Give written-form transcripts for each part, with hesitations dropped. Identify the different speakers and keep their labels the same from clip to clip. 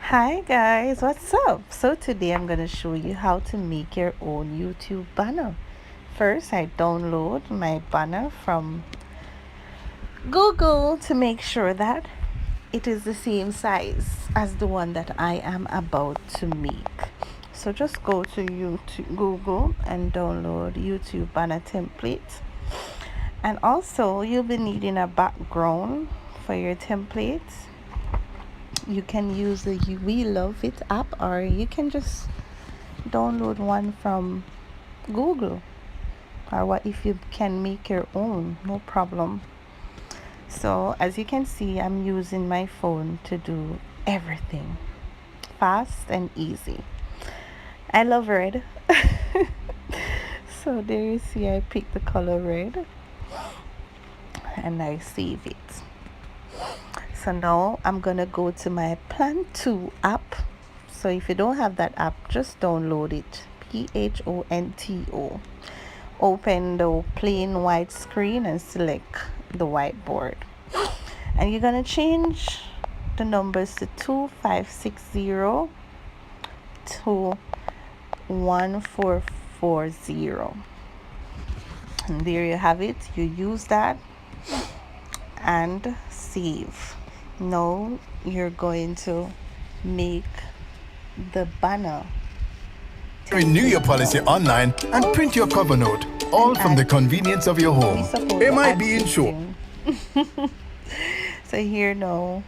Speaker 1: Hi guys, what's up? So today I'm going to show you how to make your own YouTube banner. First, I download my banner from Google to make sure that it is the same size as the one that I am about to make. So just go to YouTube, Google, and download YouTube banner template. And also you'll be needing a background for your template. You can use the We Love It app, or you can just download one from Google, or what if you can make your own, no problem. So as you can see, I'm using my phone to do everything fast and easy. I love red. So there you see, I picked the color red and I save it. So now I'm gonna go to my Plan2 app. So if you don't have that app, just download it. PHONTO. Open the plain white screen and select the whiteboard. And you're gonna change the numbers to 2560 to 1440. And there you have it. You use that and save. Now you're going to make the banner.
Speaker 2: Renew your policy online and print your cover note, all from the convenience of your home. MIB Insure.
Speaker 1: So here now,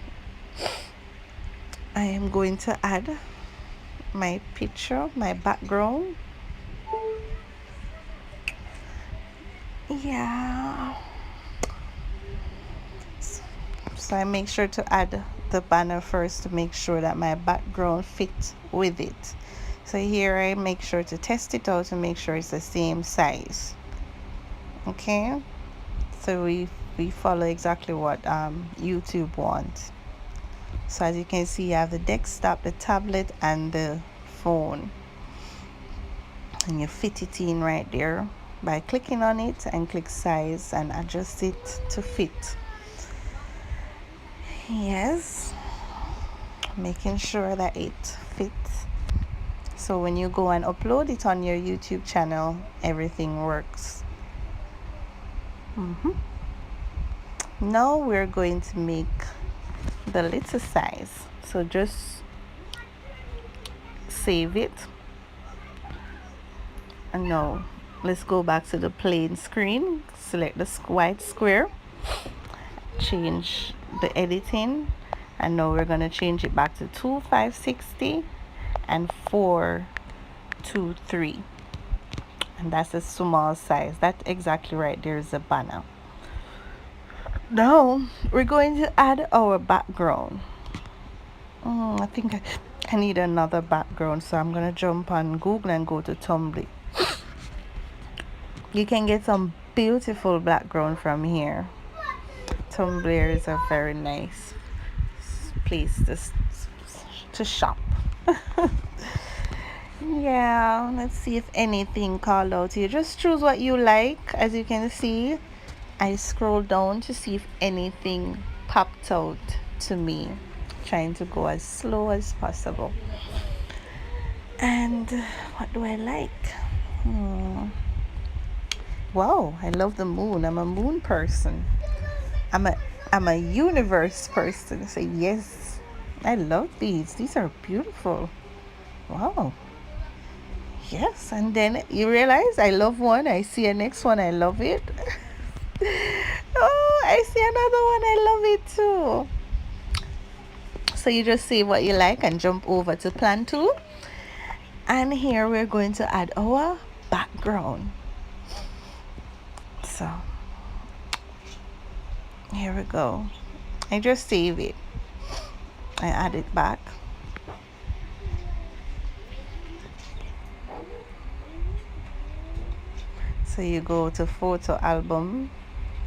Speaker 1: I am going to add my picture, my background. Yeah. So I make sure to add the banner first to make sure that my background fits with it. So here I make sure to test it out to make sure it's the same size. Okay, so we follow exactly what YouTube wants. So as you can see, I have the desktop, the tablet, and the phone, and you fit it in right there by clicking on it and click size and adjust it to fit. Yes, making sure that it fits. So when you go and upload it on your YouTube channel, everything works. Now we're going to make the little size. So just save it. And now let's go back to the plain screen. Select the white square. Change the editing. And now we're going to change it back to 2560 and 423. And that's a small size. That's exactly right. There's a banner. Now we're going to add our background. I think I need another background, so I'm gonna jump on Google and go to Tumblr. You can get some beautiful background from here. Tumblr is a very nice place to shop. Yeah, let's see if anything called out here. Just choose what you like. As you can see, I scroll down to see if anything popped out to me, trying to go as slow as possible. And what do I like? Wow, I love the moon. I'm a moon person. I'm a universe person. So yes, I love these. These are beautiful. Wow. Yes, and then you realize I love one, I see a next one, I love it. Oh, I see another one, I love it too. So you just say what you like and jump over to Plan2. And here we're going to add our background. So here we go. I just save it. I add it back. So you go to photo album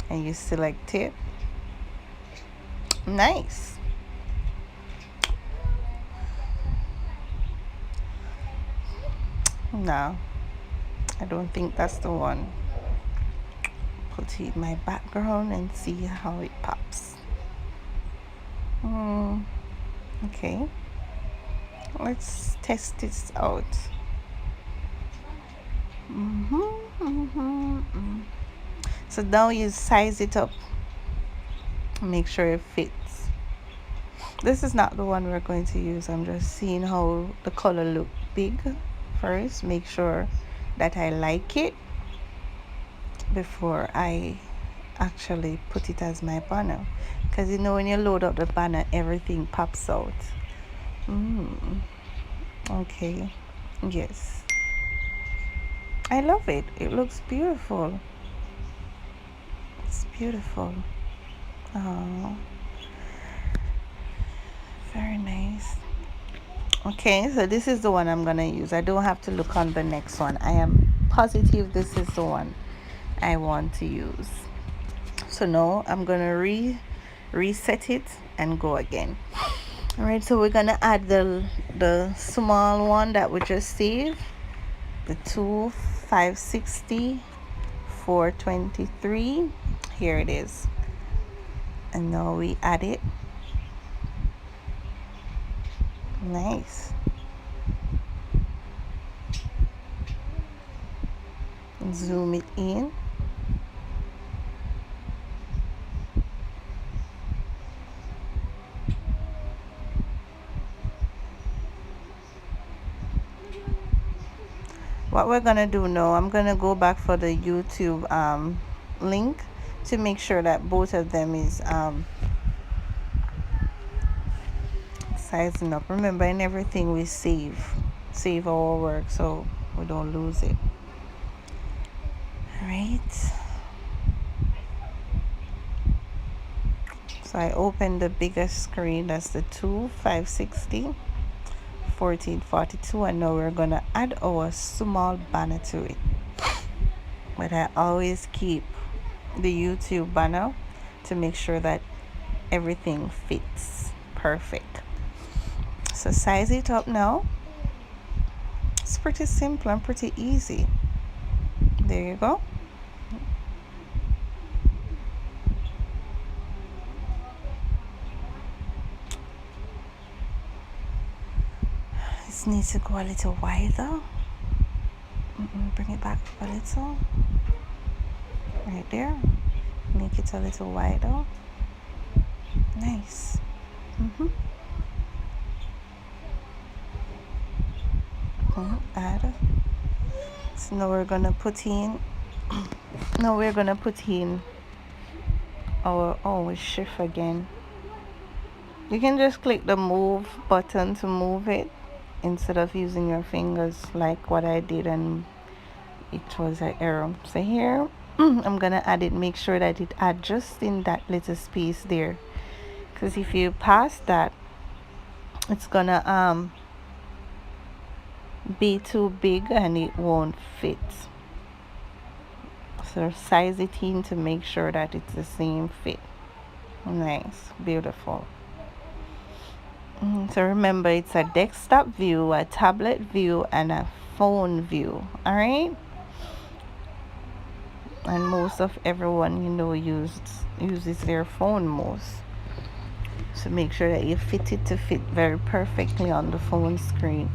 Speaker 1: and you select it. Nice. No, I don't think that's the one. Put it in my background and see how it pops. Okay. Let's test this out. So now you size it up, make sure it fits. This is not the one we're going to use. I'm just seeing how the color look big first. Make sure that I like it before I actually put it as my banner, because you know when you load up the banner everything pops out. Okay, yes, I love it. It looks beautiful. It's beautiful. Oh, very nice. Okay, so this is the one I'm gonna use. I don't have to look on the next one. I am positive this is the one I want to use. So now I'm gonna reset it and go again. All right, so we're gonna add the small one that we just saved, the 560 423. Here it is, and now we add it. Nice. Zoom it in. What we're gonna do now, I'm gonna go back for the YouTube link to make sure that both of them is sizing up. Remember, in everything we save our work so we don't lose it. All right, so I opened the biggest screen. That's the 560 1442, and now we're gonna add our small banner to it. But I always keep the YouTube banner to make sure that everything fits perfect. So size it up now. It's pretty simple and pretty easy. There you go. This needs to go a little wider. Bring it back a little. Right there. Make it a little wider. Nice. Add. So now we're gonna put in our shift again. You can just click the move button to move it instead of using your fingers like what I did, and it was an error. So here I'm gonna add it. Make sure that it adjusts in that little space there, because if you pass that, it's gonna be too big and it won't fit. So size it in to make sure that it's the same fit. Nice, beautiful. So remember, it's a desktop view, a tablet view, and a phone view. All right, and most of everyone uses their phone most. So make sure that you fit it to fit very perfectly on the phone screen.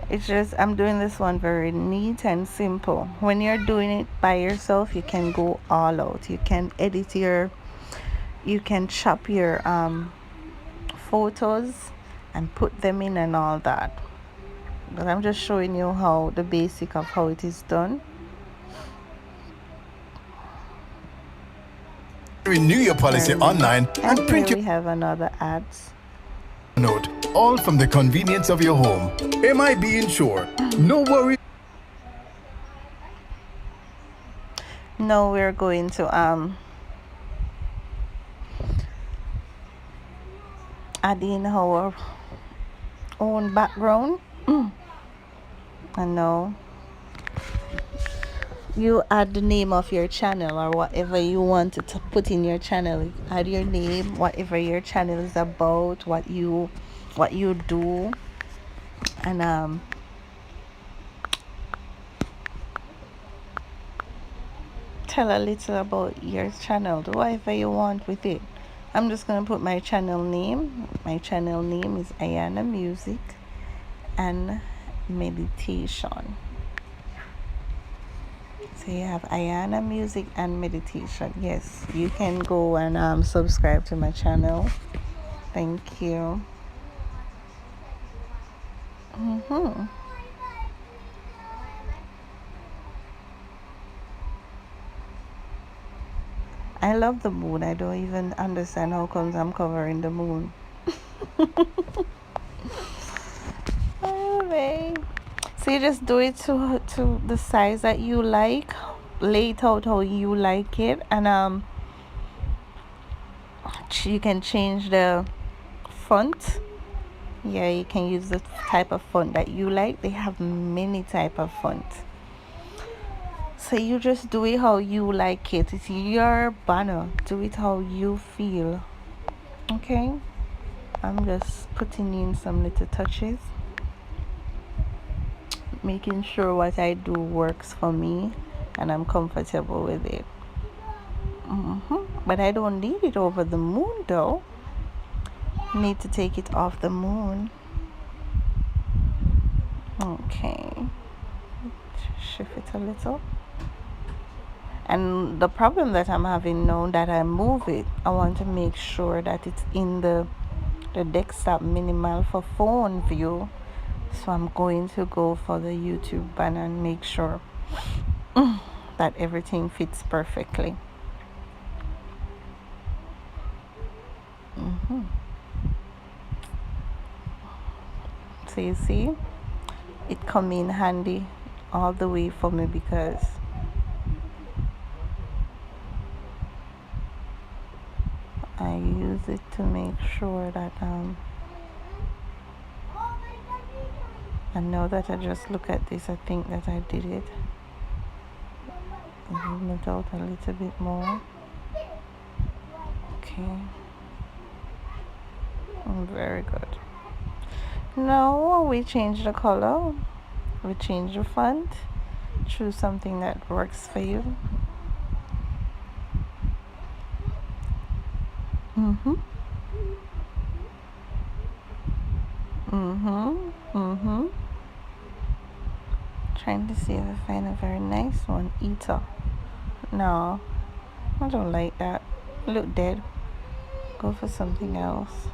Speaker 1: It's just, I'm doing this one very neat and simple. When you're doing it by yourself, you can go all out. You can edit you can chop your photos and put them in and all that. But I'm just showing you how the basic of how it is done.
Speaker 2: Renew your policy online and print
Speaker 1: here we have another ads.
Speaker 2: Note, all from the convenience of your home. MIB Insure. No worry.
Speaker 1: Now we're going to add in our own background. And now you add the name of your channel or whatever you want to put in your channel. Add your name, whatever your channel is about, what you do, and tell a little about your channel. Do whatever you want with it. I'm just gonna put my channel name. My channel name is Ayana Music and Meditation. So you have Ayana Music and Meditation. Yes, you can go and subscribe to my channel. Thank you. I love the moon. I don't even understand how comes I'm covering the moon. Alright. So you just do it to the size that you like. Lay it out how you like it, and you can change the font. Yeah, you can use the type of font that you like. They have many type of font. So you just do it how you like it. It's your banner. Do it how you feel. Okay? I'm just putting in some little touches, making sure what I do works for me and I'm comfortable with it. But I don't need it over the moon though. Need to take it off the moon. Okay. Shift it a little. And the problem that I'm having now that I move it, I want to make sure that it's in the desktop minimal for phone view. So I'm going to go for the YouTube banner and make sure that everything fits perfectly. So you see, it come in handy all the way for me because I use it to make sure that and now that I just look at this, I think that I did it. Zoom it out a little bit more. Okay. Very good. Now we change the color. We change the font. Choose something that works for you. Trying to see if I find a very nice one. Eater. No, I don't like that. Look dead. Go for something else.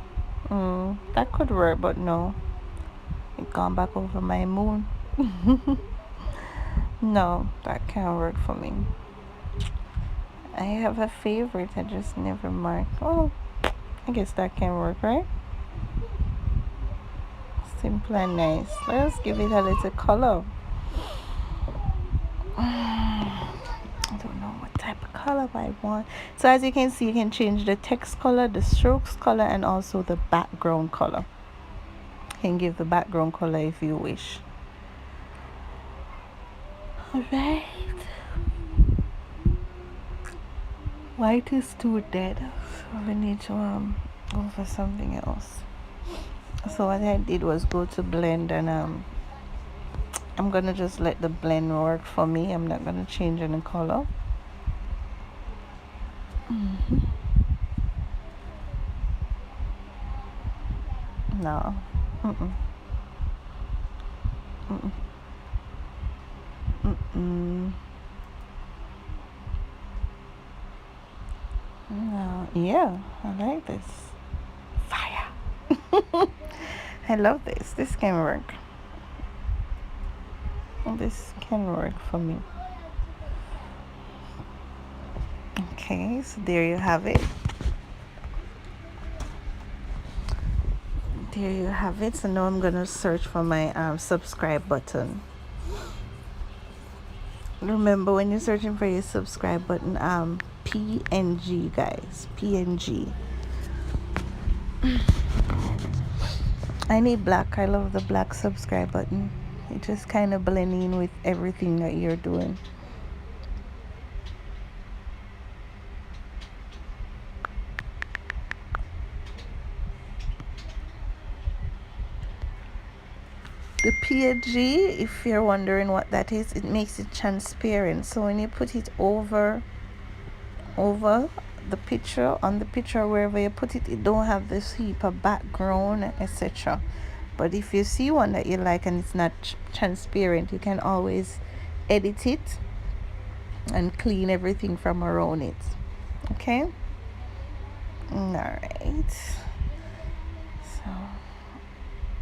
Speaker 1: That could work, but no. It gone back over my moon. No, that can't work for me. I have a favorite. I just never mark. Oh, I guess that can work, right? Simple and nice. Let's give it a little color. I don't know what type of color I want. So as you can see, you can change the text color, the strokes color, and also the background color. You can give the background color if you wish. Alright. White is too dead, so we need to go for something else. So what I did was go to blend, and I'm gonna just let the blend work for me. I'm not gonna change any color. No. No. Yeah, I like this. Fire. I love this. This can work. This can work for me. Okay, so there you have it. There you have it. So now I'm gonna search for my subscribe button. Remember, when you're searching for your subscribe button, PNG, guys, PNG. I need black. I love the black subscribe button. It just kind of blend in with everything that you're doing. The PNG, if you're wondering what that is, it makes it transparent. So when you put it over the picture, on the picture, wherever you put it, it don't have this heap of background, etc. But if you see one that you like and it's not transparent, you can always edit it and clean everything from around it. Okay. All right. So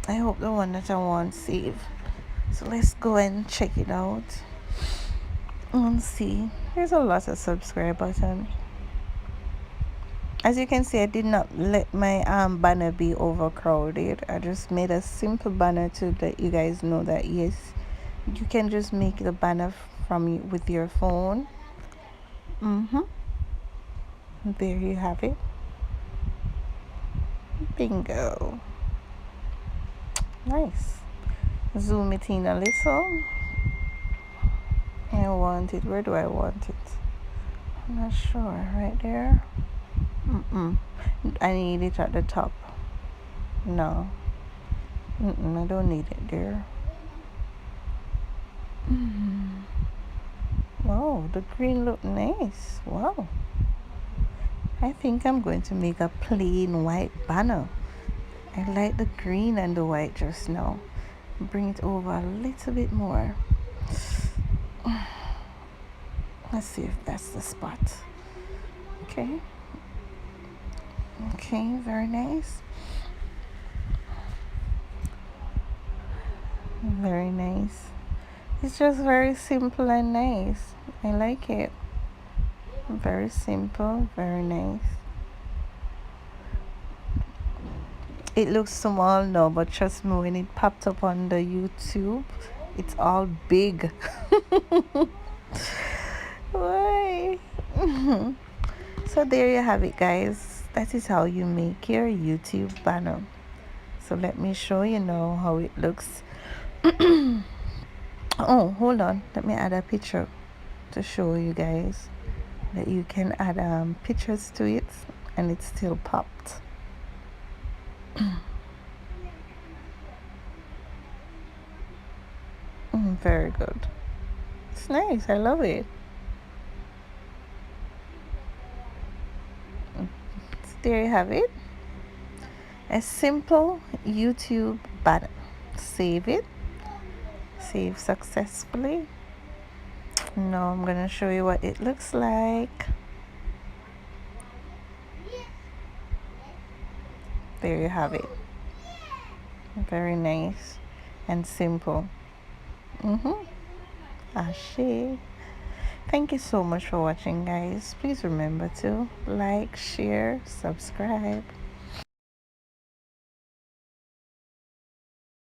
Speaker 1: I hope the one that I want save. So let's go and check it out and see. There's a lot of subscribe button. As you can see, I did not let my banner be overcrowded. I just made a simple banner to let you guys know that yes, you can just make the banner from with your phone. There you have it. Bingo. Nice. Zoom it in a little. I want it. Where do I want it? I'm not sure. Right there. I need it at the top. No. I don't need it there. Wow, the green look nice. Wow. I think I'm going to make a plain white banner. I like the green and the white just now. Bring it over a little bit more. Let's see if that's the spot. Okay. Okay, very nice. Very nice. It's just very simple and nice. I like it. Very simple, very nice. It looks small now, but trust me, when it popped up on the YouTube, it's all big. Why? So there you have it, guys. That is how you make your YouTube banner. So let me show you now how it looks. Oh, hold on. Let me add a picture to show you guys that you can add pictures to it and it still popped. Very good. It's nice. I love it. So there you have it. A simple YouTube banner. Save it. Save successfully. Now I'm gonna show you what it looks like. There you have it. Very nice and simple. Ashe. Thank you so much for watching, guys. Please remember to like, share, subscribe.